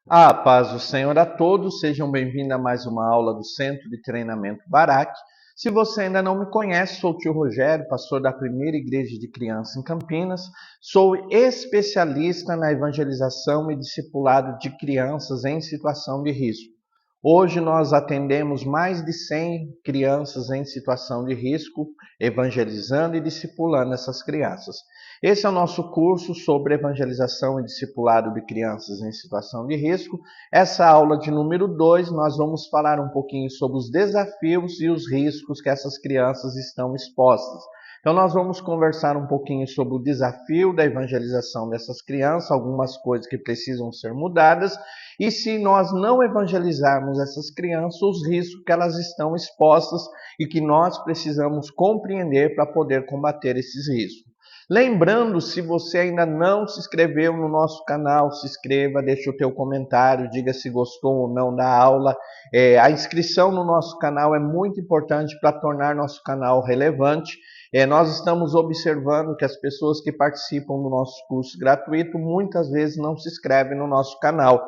A paz do Senhor a todos, sejam bem-vindos a mais uma aula do Centro de Treinamento Barak. Se você ainda não me conhece, sou o tio Rogério, pastor da Primeira Igreja de Criança em Campinas. Sou especialista na evangelização e discipulado de crianças em situação de risco. Hoje nós atendemos mais de 100 crianças em situação de risco, evangelizando e discipulando essas crianças. Esse é o nosso curso sobre evangelização e discipulado de crianças em situação de risco. Essa aula de número 2, nós vamos falar um pouquinho sobre os desafios e os riscos que essas crianças estão expostas. Então nós vamos conversar um pouquinho sobre o desafio da evangelização dessas crianças, algumas coisas que precisam ser mudadas, e se nós não evangelizarmos essas crianças, os riscos que elas estão expostas e que nós precisamos compreender para poder combater esses riscos. Lembrando, se você ainda não se inscreveu no nosso canal, se inscreva, deixe o teu comentário, diga se gostou ou não da aula. A inscrição no nosso canal é muito importante para tornar nosso canal relevante. Nós estamos observando que as pessoas que participam do nosso curso gratuito muitas vezes não se inscrevem no nosso canal.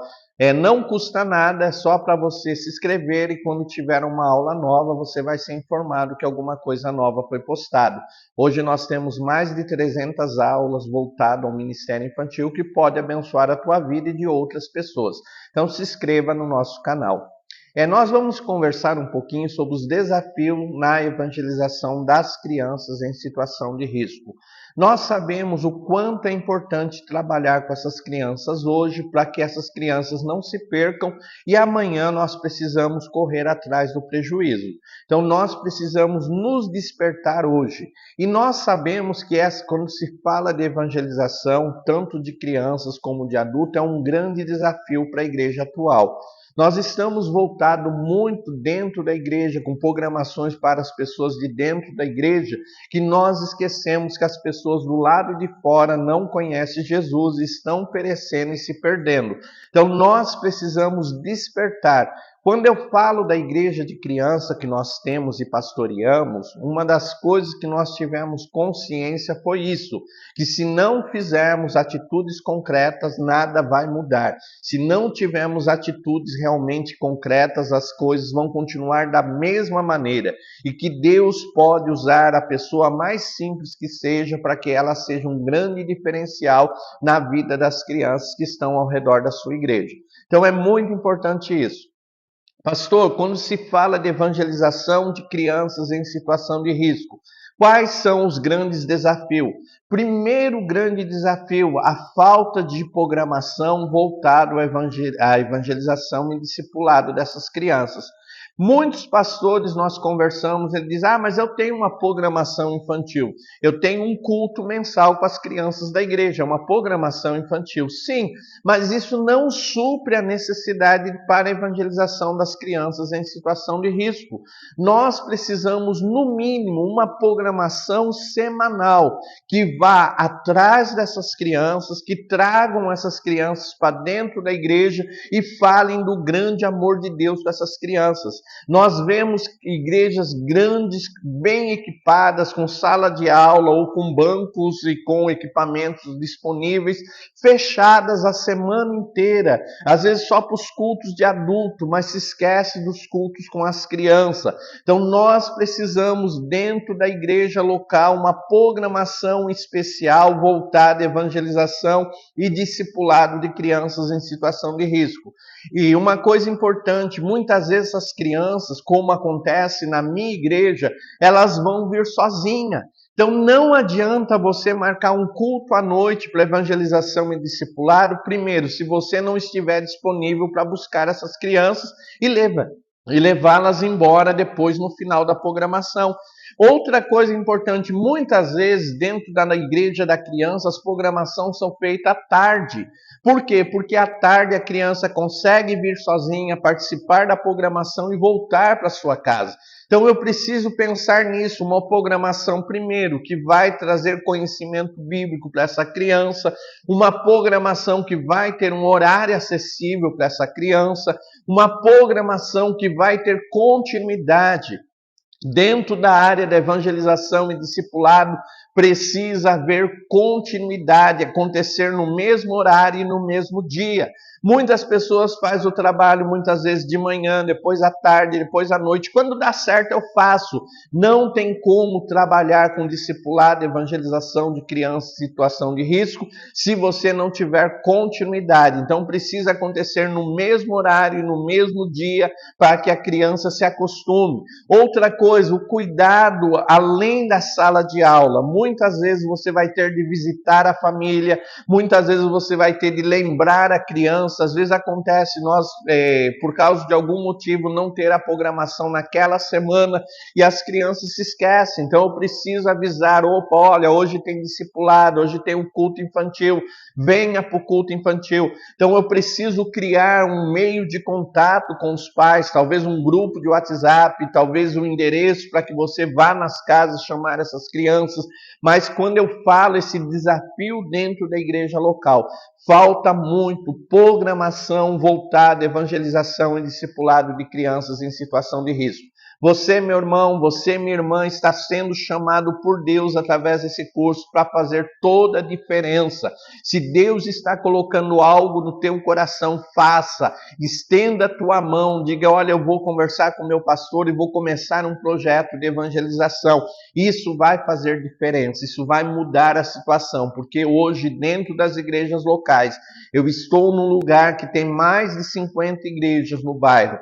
Não custa nada, é só para você se inscrever e quando tiver uma aula nova você vai ser informado que alguma coisa nova foi postada. Hoje nós temos mais de 300 aulas voltadas ao Ministério Infantil que pode abençoar a tua vida e de outras pessoas. Então se inscreva no nosso canal. Nós vamos conversar um pouquinho sobre os desafios na evangelização das crianças em situação de risco. Nós sabemos o quanto é importante trabalhar com essas crianças hoje para que essas crianças não se percam e amanhã nós precisamos correr atrás do prejuízo. Então nós precisamos nos despertar hoje. E nós sabemos que quando se fala de evangelização, tanto de crianças como de adultos, é um grande desafio para a igreja atual. Nós estamos voltados muito dentro da igreja, com programações para as pessoas de dentro da igreja, que nós esquecemos que as pessoas do lado de fora não conhecem Jesus, estão perecendo e se perdendo. Então nós precisamos despertar. Quando eu falo da igreja de criança que nós temos e pastoreamos, uma das coisas que nós tivemos consciência foi isso, que se não fizermos atitudes concretas, nada vai mudar. Se não tivermos atitudes realmente concretas, as coisas vão continuar da mesma maneira. E que Deus pode usar a pessoa mais simples que seja para que ela seja um grande diferencial na vida das crianças que estão ao redor da sua igreja. Então é muito importante isso. Pastor, quando se fala de evangelização de crianças em situação de risco, quais são os grandes desafios? Primeiro grande desafio, a falta de programação voltada à evangelização e discipulado dessas crianças. Muitos pastores nós conversamos, ele diz, mas eu tenho uma programação infantil, eu tenho um culto mensal com as crianças da igreja, uma programação infantil. Sim, mas isso não supre a necessidade para a evangelização das crianças em situação de risco. Nós precisamos, no mínimo, uma programação semanal que vá atrás dessas crianças, que tragam essas crianças para dentro da igreja e falem do grande amor de Deus para essas crianças. Nós vemos igrejas grandes, bem equipadas, com sala de aula ou com bancos e com equipamentos disponíveis, fechadas a semana inteira, às vezes só para os cultos de adulto, mas se esquece dos cultos com as crianças. Então nós precisamos, dentro da igreja local, uma programação especial voltada à evangelização e discipulado de crianças em situação de risco. E uma coisa importante, muitas vezes essas crianças, como acontece na minha igreja, elas vão vir sozinhas. Então não adianta você marcar um culto à noite para evangelização e discipulado, primeiro, se você não estiver disponível para buscar essas crianças e levá-las embora depois no final da programação. Outra coisa importante, muitas vezes dentro da igreja da criança, as programações são feitas à tarde. Por quê? Porque à tarde a criança consegue vir sozinha, participar da programação e voltar para sua casa. Então eu preciso pensar nisso, uma programação primeiro que vai trazer conhecimento bíblico para essa criança, uma programação que vai ter um horário acessível para essa criança, uma programação que vai ter continuidade dentro da área da evangelização e discipulado precisa haver continuidade, acontecer no mesmo horário e no mesmo dia. Muitas pessoas fazem o trabalho muitas vezes de manhã, depois à tarde, depois à noite. Quando dá certo eu faço. Não tem como trabalhar com discipulado, evangelização de crianças em situação de risco, se você não tiver continuidade. Então precisa acontecer no mesmo horário e no mesmo dia para que a criança se acostume. Outra coisa, o cuidado além da sala de aula. Muitas vezes você vai ter de visitar a família, muitas vezes você vai ter de lembrar a criança. Às vezes acontece nós, por causa de algum motivo, não ter a programação naquela semana e as crianças se esquecem. Então eu preciso avisar, opa, olha, hoje tem discipulado, hoje tem um culto infantil, venha para o culto infantil. Então eu preciso criar um meio de contato com os pais, talvez um grupo de WhatsApp, talvez um endereço para que você vá nas casas chamar essas crianças. Mas quando eu falo esse desafio dentro da igreja local, falta muito programação voltada à evangelização e discipulado de crianças em situação de risco. Você, meu irmão, você, minha irmã, está sendo chamado por Deus através desse curso para fazer toda a diferença. Se Deus está colocando algo no teu coração, faça. Estenda a tua mão, diga, olha, eu vou conversar com o meu pastor e vou começar um projeto de evangelização. Isso vai fazer diferença, isso vai mudar a situação, porque hoje, dentro das igrejas locais, eu estou num lugar que tem mais de 50 igrejas no bairro.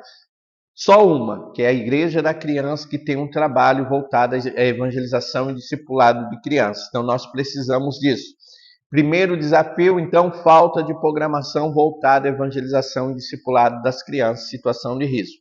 Só uma, que é a Igreja da Criança, que tem um trabalho voltado à evangelização e discipulado de crianças. Então, nós precisamos disso. Primeiro desafio, então, falta de programação voltada à evangelização e discipulado das crianças em situação de risco.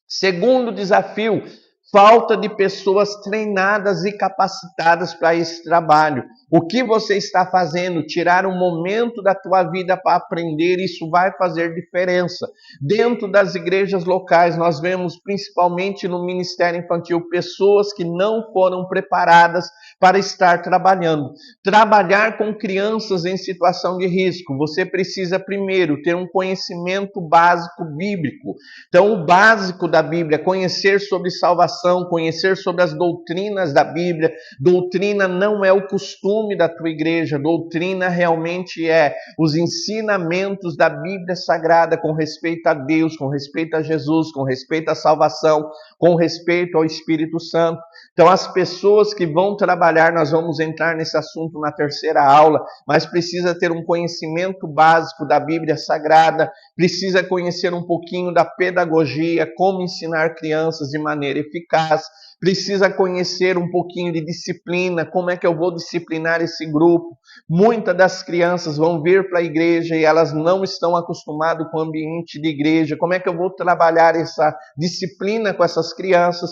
Segundo desafio, falta de pessoas treinadas e capacitadas para esse trabalho. O que você está fazendo? Tirar um momento da tua vida para aprender, isso vai fazer diferença. Dentro das igrejas locais, nós vemos principalmente no Ministério Infantil pessoas que não foram preparadas para estar trabalhando. Trabalhar com crianças em situação de risco, você precisa primeiro ter um conhecimento básico bíblico. Então, o básico da Bíblia, conhecer sobre salvação, conhecer sobre as doutrinas da Bíblia. Doutrina não é o costume da tua igreja, doutrina realmente é os ensinamentos da Bíblia Sagrada com respeito a Deus, com respeito a Jesus, com respeito à salvação, com respeito ao Espírito Santo. Então, as pessoas que vão trabalhar, nós vamos entrar nesse assunto na terceira aula, mas precisa ter um conhecimento básico da Bíblia Sagrada, precisa conhecer um pouquinho da pedagogia, como ensinar crianças de maneira eficaz, precisa conhecer um pouquinho de disciplina, como é que eu vou disciplinar esse grupo. Muitas das crianças vão vir para a igreja e elas não estão acostumadas com o ambiente de igreja, como é que eu vou trabalhar essa disciplina com essas crianças?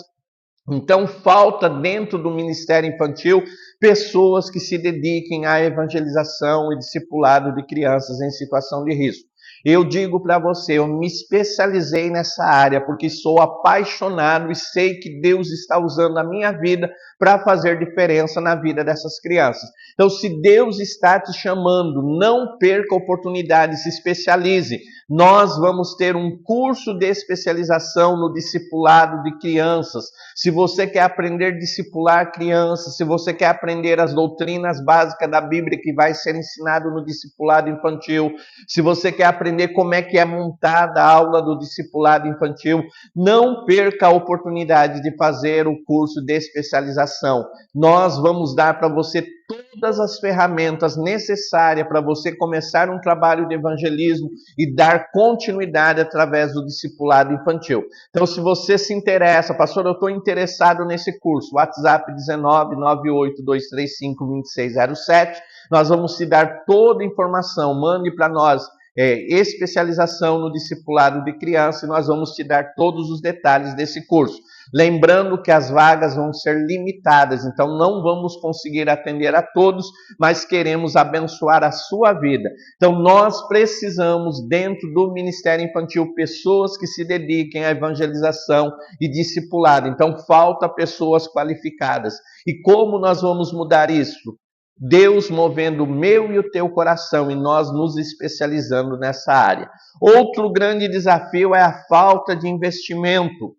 Então, falta dentro do Ministério Infantil pessoas que se dediquem à evangelização e discipulado de crianças em situação de risco. Eu digo para você, eu me especializei nessa área porque sou apaixonado e sei que Deus está usando a minha vida para fazer diferença na vida dessas crianças. Então, se Deus está te chamando, não perca a oportunidade, se especialize. Nós vamos ter um curso de especialização no discipulado de crianças. Se você quer aprender a discipular crianças, se você quer aprender as doutrinas básicas da Bíblia que vai ser ensinado no discipulado infantil, se você quer aprender como é que é montada a aula do discipulado infantil, não perca a oportunidade de fazer o curso de especialização. Nós vamos dar para você todas as ferramentas necessárias para você começar um trabalho de evangelismo e dar continuidade através do discipulado infantil. Então, se você se interessa, pastor, eu estou interessado nesse curso, WhatsApp 1998-235-2607, nós vamos te dar toda a informação, mande para nós especialização no discipulado de criança e nós vamos te dar todos os detalhes desse curso. Lembrando que as vagas vão ser limitadas, então não vamos conseguir atender a todos, mas queremos abençoar a sua vida. Então nós precisamos, dentro do Ministério Infantil, pessoas que se dediquem à evangelização e discipulado. Então falta pessoas qualificadas. E como nós vamos mudar isso? Deus movendo o meu e o teu coração e nós nos especializando nessa área. Outro grande desafio é a falta de investimento.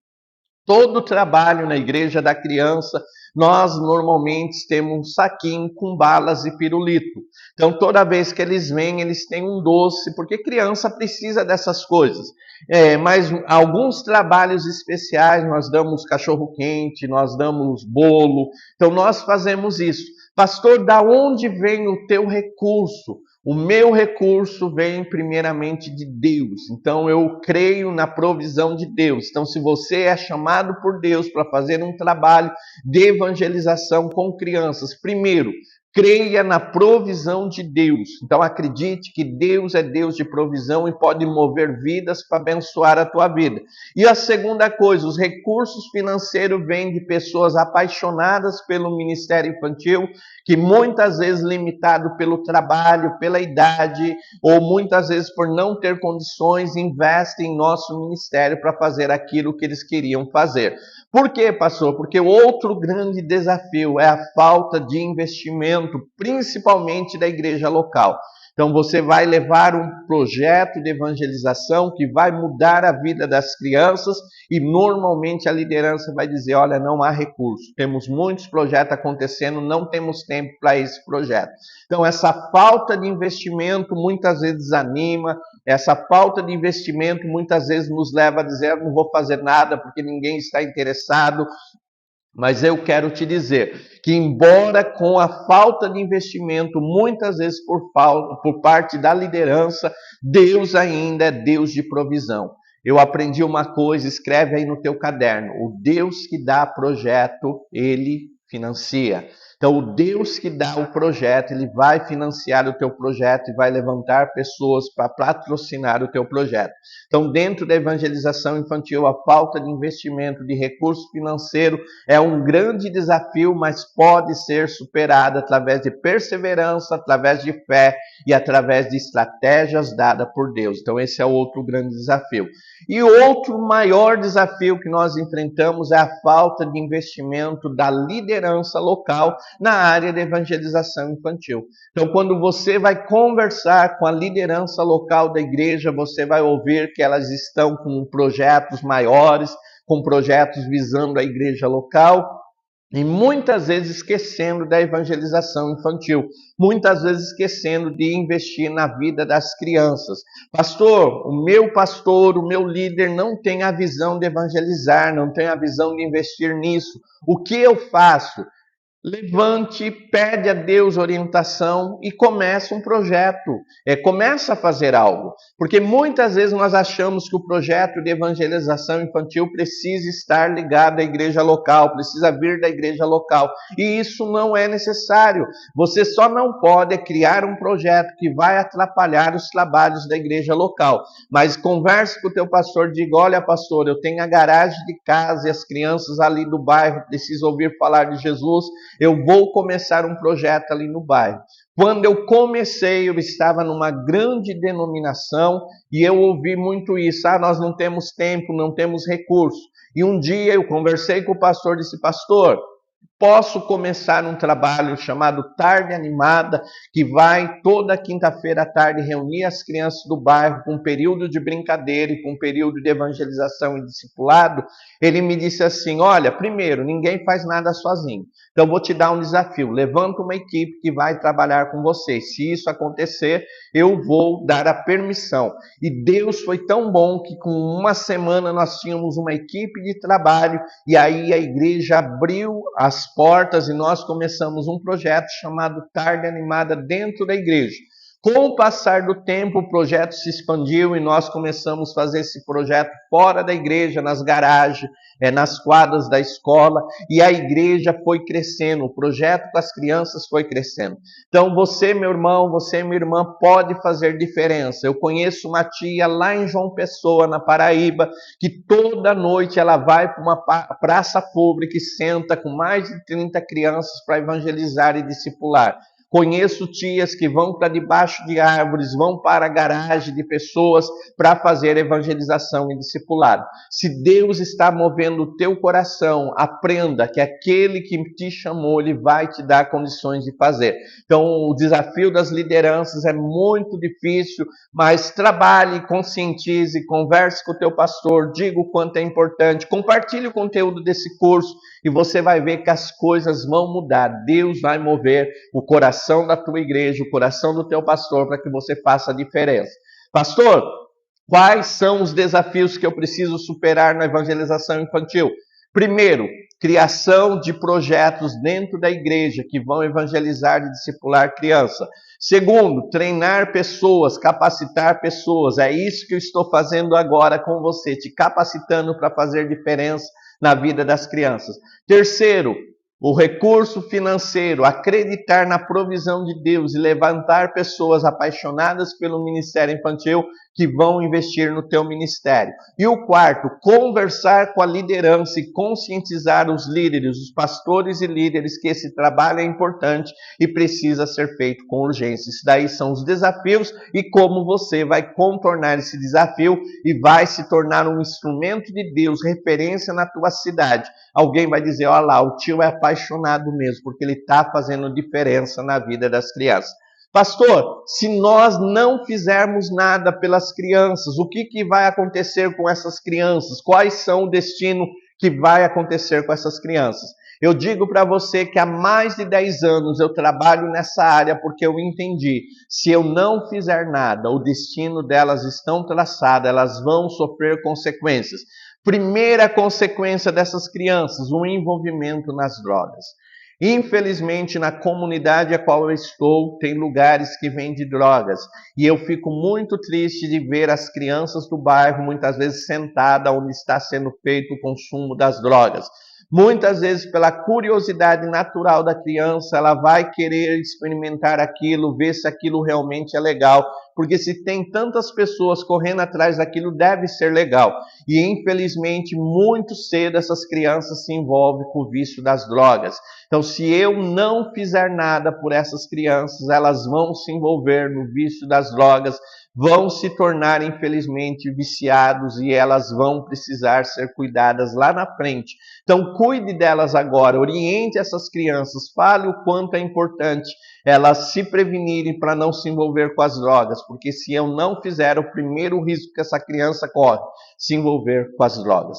Todo o trabalho na igreja da criança, nós normalmente temos um saquinho com balas e pirulito. Então, toda vez que eles vêm, eles têm um doce, porque criança precisa dessas coisas. Mas alguns trabalhos especiais, nós damos cachorro-quente, nós damos bolo. Então, nós fazemos isso. Pastor, da onde vem o teu recurso? O meu recurso vem primeiramente de Deus. Então eu creio na provisão de Deus. Então, se você é chamado por Deus para fazer um trabalho de evangelização com crianças, primeiro, creia na provisão de Deus. Então acredite que Deus é Deus de provisão e pode mover vidas para abençoar a tua vida. E a segunda coisa, os recursos financeiros vêm de pessoas apaixonadas pelo ministério infantil, que muitas vezes limitado pelo trabalho, pela idade, ou muitas vezes por não ter condições, investem em nosso ministério para fazer aquilo que eles queriam fazer. Por quê, pastor? Porque outro grande desafio é a falta de investimento, principalmente da igreja local. Então você vai levar um projeto de evangelização que vai mudar a vida das crianças e normalmente a liderança vai dizer, olha, não há recurso, temos muitos projetos acontecendo, não temos tempo para esse projeto. Então essa falta de investimento muitas vezes desanima, essa falta de investimento muitas vezes nos leva a dizer, não vou fazer nada porque ninguém está interessado. Mas eu quero te dizer que, embora com a falta de investimento, muitas vezes por parte da liderança, Deus ainda é Deus de provisão. Eu aprendi uma coisa, escreve aí no teu caderno: o Deus que dá projeto, ele financia. Então, o Deus que dá o projeto, ele vai financiar o teu projeto e vai levantar pessoas para patrocinar o teu projeto. Então, dentro da evangelização infantil, a falta de investimento, de recurso financeiro é um grande desafio, mas pode ser superado através de perseverança, através de fé e através de estratégias dadas por Deus. Então, esse é outro grande desafio. E outro maior desafio que nós enfrentamos é a falta de investimento da liderança local na área de evangelização infantil. Então, quando você vai conversar com a liderança local da igreja, você vai ouvir que elas estão com projetos maiores, com projetos visando a igreja local, e muitas vezes esquecendo da evangelização infantil, muitas vezes esquecendo de investir na vida das crianças. Pastor, o meu líder não tem a visão de evangelizar, não tem a visão de investir nisso. O que eu faço? Levante, pede a Deus orientação e começa um projeto. Começa a fazer algo. Porque muitas vezes nós achamos que o projeto de evangelização infantil precisa estar ligado à igreja local, precisa vir da igreja local. E isso não é necessário. Você só não pode criar um projeto que vai atrapalhar os trabalhos da igreja local. Mas converse com o teu pastor, diga, olha pastor, eu tenho a garagem de casa e as crianças ali do bairro precisam ouvir falar de Jesus. Eu vou começar um projeto ali no bairro. Quando eu comecei, eu estava numa grande denominação e eu ouvi muito isso. Nós não temos tempo, não temos recurso. E um dia eu conversei com o pastor e disse, pastor, posso começar um trabalho chamado Tarde Animada, que vai toda quinta-feira à tarde reunir as crianças do bairro com um período de brincadeira e com um período de evangelização e discipulado. Ele me disse assim, olha, primeiro, ninguém faz nada sozinho. Então vou te dar um desafio, levanta uma equipe que vai trabalhar com você. Se isso acontecer, eu vou dar a permissão. E Deus foi tão bom que com uma semana nós tínhamos uma equipe de trabalho e aí a igreja abriu as portas e nós começamos um projeto chamado Tarde Animada dentro da igreja. Com o passar do tempo, o projeto se expandiu e nós começamos a fazer esse projeto fora da igreja, nas garagens, nas quadras da escola, e a igreja foi crescendo, o projeto com as crianças foi crescendo. Então você, meu irmão, você, minha irmã, pode fazer diferença. Eu conheço uma tia lá em João Pessoa, na Paraíba, que toda noite ela vai para uma praça pública e senta com mais de 30 crianças para evangelizar e discipular. Conheço tias que vão para debaixo de árvores, vão para a garagem de pessoas para fazer evangelização e discipulado. Se Deus está movendo o teu coração, aprenda que aquele que te chamou, ele vai te dar condições de fazer. Então, o desafio das lideranças é muito difícil, mas trabalhe, conscientize, converse com o teu pastor, diga o quanto é importante, compartilhe o conteúdo desse curso e você vai ver que as coisas vão mudar. Deus vai mover o coração da tua igreja, o coração do teu pastor, para que você faça a diferença. Pastor, quais são os desafios que eu preciso superar na evangelização infantil? Primeiro, criação de projetos dentro da igreja que vão evangelizar e discipular criança. Segundo, treinar pessoas, capacitar pessoas. É isso que eu estou fazendo agora com você, te capacitando para fazer diferença na vida das crianças. Terceiro, o recurso financeiro, acreditar na provisão de Deus e levantar pessoas apaixonadas pelo ministério infantil que vão investir no teu ministério. E o quarto, conversar com a liderança e conscientizar os líderes, os pastores e líderes que esse trabalho é importante e precisa ser feito com urgência. Isso daí são os desafios e como você vai contornar esse desafio e vai se tornar um instrumento de Deus, referência na tua cidade. Alguém vai dizer, olha lá, o tio é apaixonado mesmo, porque ele está fazendo diferença na vida das crianças. Pastor, se nós não fizermos nada pelas crianças, o que vai acontecer com essas crianças? Quais são o destino que vai acontecer com essas crianças? Eu digo para você que há mais de 10 anos eu trabalho nessa área porque eu entendi, se eu não fizer nada, o destino delas estão traçado, elas vão sofrer consequências. Primeira consequência dessas crianças, o envolvimento nas drogas. Infelizmente, na comunidade a qual eu estou, tem lugares que vendem drogas. E eu fico muito triste de ver as crianças do bairro, muitas vezes sentadas onde está sendo feito o consumo das drogas. Muitas vezes, pela curiosidade natural da criança, ela vai querer experimentar aquilo, ver se aquilo realmente é legal. Porque se tem tantas pessoas correndo atrás daquilo, deve ser legal. E infelizmente, muito cedo essas crianças se envolvem com o vício das drogas. Então, se eu não fizer nada por essas crianças, elas vão se envolver no vício das drogas, vão se tornar, infelizmente, viciados e elas vão precisar ser cuidadas lá na frente. Então, cuide delas agora, oriente essas crianças, fale o quanto é importante elas se prevenirem para não se envolver com as drogas, porque se eu não fizer, o primeiro risco que essa criança corre, se envolver com as drogas.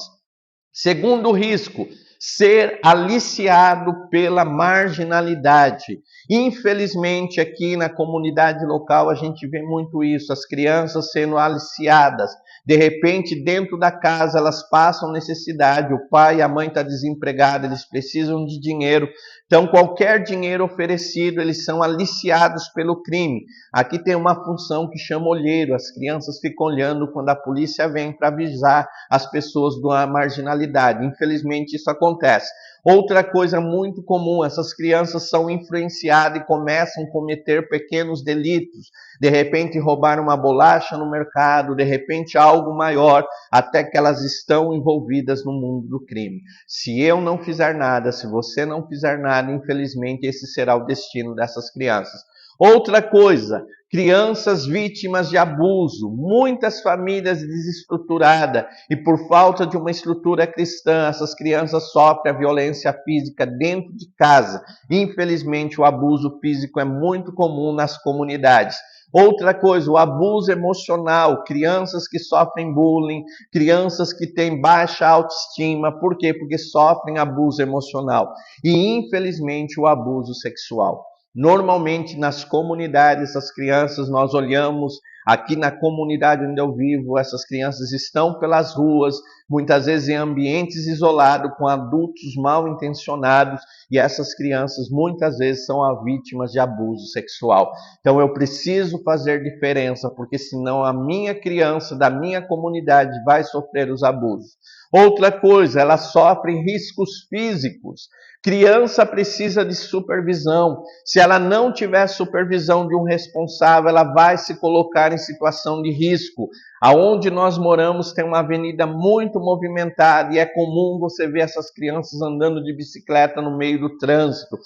Segundo risco, ser aliciado pela marginalidade. Infelizmente, aqui na comunidade local, a gente vê muito isso, as crianças sendo aliciadas. De repente, dentro da casa, elas passam necessidade, o pai e a mãe estão desempregados, eles precisam de dinheiro. Então, qualquer dinheiro oferecido, eles são aliciados pelo crime. Aqui tem uma função que chama olheiro, as crianças ficam olhando quando a polícia vem para avisar as pessoas da marginalidade. Infelizmente, isso acontece. Outra coisa muito comum, essas crianças são influenciadas e começam a cometer pequenos delitos. De repente roubar uma bolacha no mercado, de repente algo maior, até que elas estão envolvidas no mundo do crime. Se eu não fizer nada, se você não fizer nada, infelizmente esse será o destino dessas crianças. Outra coisa, crianças vítimas de abuso, muitas famílias desestruturadas e por falta de uma estrutura cristã, essas crianças sofrem a violência física dentro de casa. Infelizmente, o abuso físico é muito comum nas comunidades. Outra coisa, o abuso emocional, crianças que sofrem bullying, crianças que têm baixa autoestima, por quê? Porque sofrem abuso emocional e, infelizmente, o abuso sexual. Normalmente nas comunidades, essas crianças, nós olhamos aqui na comunidade onde eu vivo, essas crianças estão pelas ruas, muitas vezes em ambientes isolados, com adultos mal intencionados, e essas crianças muitas vezes são as vítimas de abuso sexual. Então eu preciso fazer diferença, porque senão a minha criança da minha comunidade vai sofrer os abusos. Outra coisa, ela sofre riscos físicos. Criança precisa de supervisão. Se ela não tiver supervisão de um responsável, ela vai se colocar em situação de risco. Aonde nós moramos tem uma avenida muito movimentada e é comum você ver essas crianças andando de bicicleta no meio do trânsito.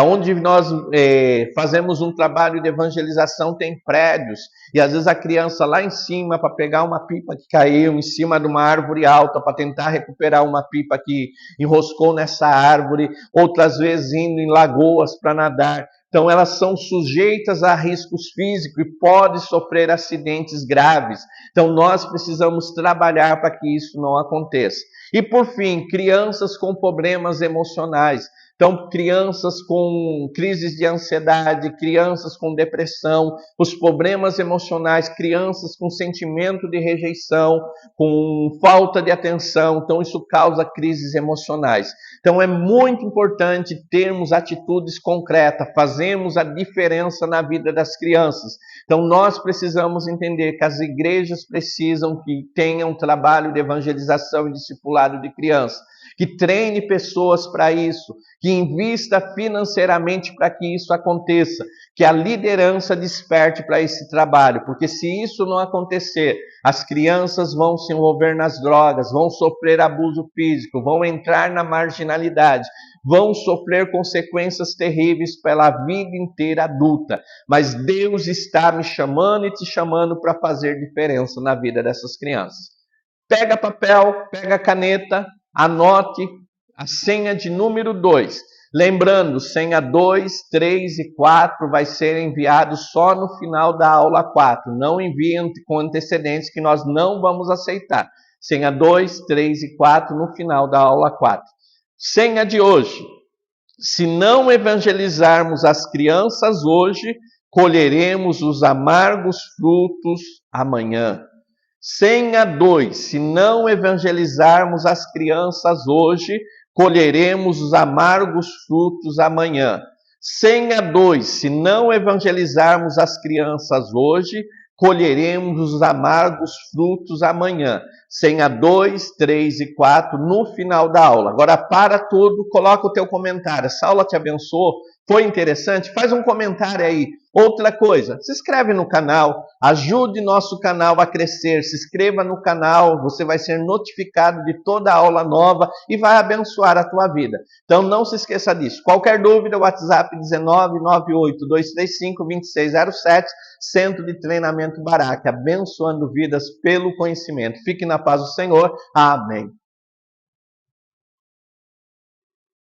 Onde nós fazemos um trabalho de evangelização tem prédios e às vezes a criança lá em cima para pegar uma pipa que caiu em cima de uma árvore alta para tentar recuperar uma pipa que enroscou nessa árvore, outras vezes indo em lagoas para nadar. Então elas são sujeitas a riscos físicos e podem sofrer acidentes graves. Então nós precisamos trabalhar para que isso não aconteça. E por fim, crianças com problemas emocionais. Então, crianças com crises de ansiedade, crianças com depressão, os problemas emocionais, crianças com sentimento de rejeição, com falta de atenção. Então, isso causa crises emocionais. Então, é muito importante termos atitudes concretas, fazermos a diferença na vida das crianças. Então, nós precisamos entender que as igrejas precisam que tenham um trabalho de evangelização e discipulado de crianças, que treine pessoas para isso, que invista financeiramente para que isso aconteça, que a liderança desperte para esse trabalho, porque se isso não acontecer, as crianças vão se envolver nas drogas, vão sofrer abuso físico, vão entrar na marginalidade, vão sofrer consequências terríveis pela vida inteira adulta. Mas Deus está me chamando e te chamando para fazer diferença na vida dessas crianças. Pega papel, pega caneta, anote a senha de número 2. Lembrando, senha 2, 3 e 4 vai ser enviado só no final da aula 4. Não enviem com antecedentes que nós não vamos aceitar. Senha 2, 3 e 4 no final da aula 4. Senha de hoje. Se não evangelizarmos as crianças hoje, colheremos os amargos frutos amanhã. Senha 2. Se não evangelizarmos as crianças hoje, colheremos os amargos frutos amanhã. Senha 2. Se não evangelizarmos as crianças hoje, colheremos os amargos frutos amanhã. Senha 2, 3 e 4 no final da aula. Agora para tudo, coloca o teu comentário. Essa aula te abençoou? Foi interessante? Faz um comentário aí. Outra coisa, se inscreve no canal, ajude nosso canal a crescer, se inscreva no canal, você vai ser notificado de toda aula nova e vai abençoar a tua vida. Então não se esqueça disso. Qualquer dúvida, WhatsApp 1998-235-2607, Centro de Treinamento Barak, abençoando vidas pelo conhecimento. Fique na paz do Senhor. Amém.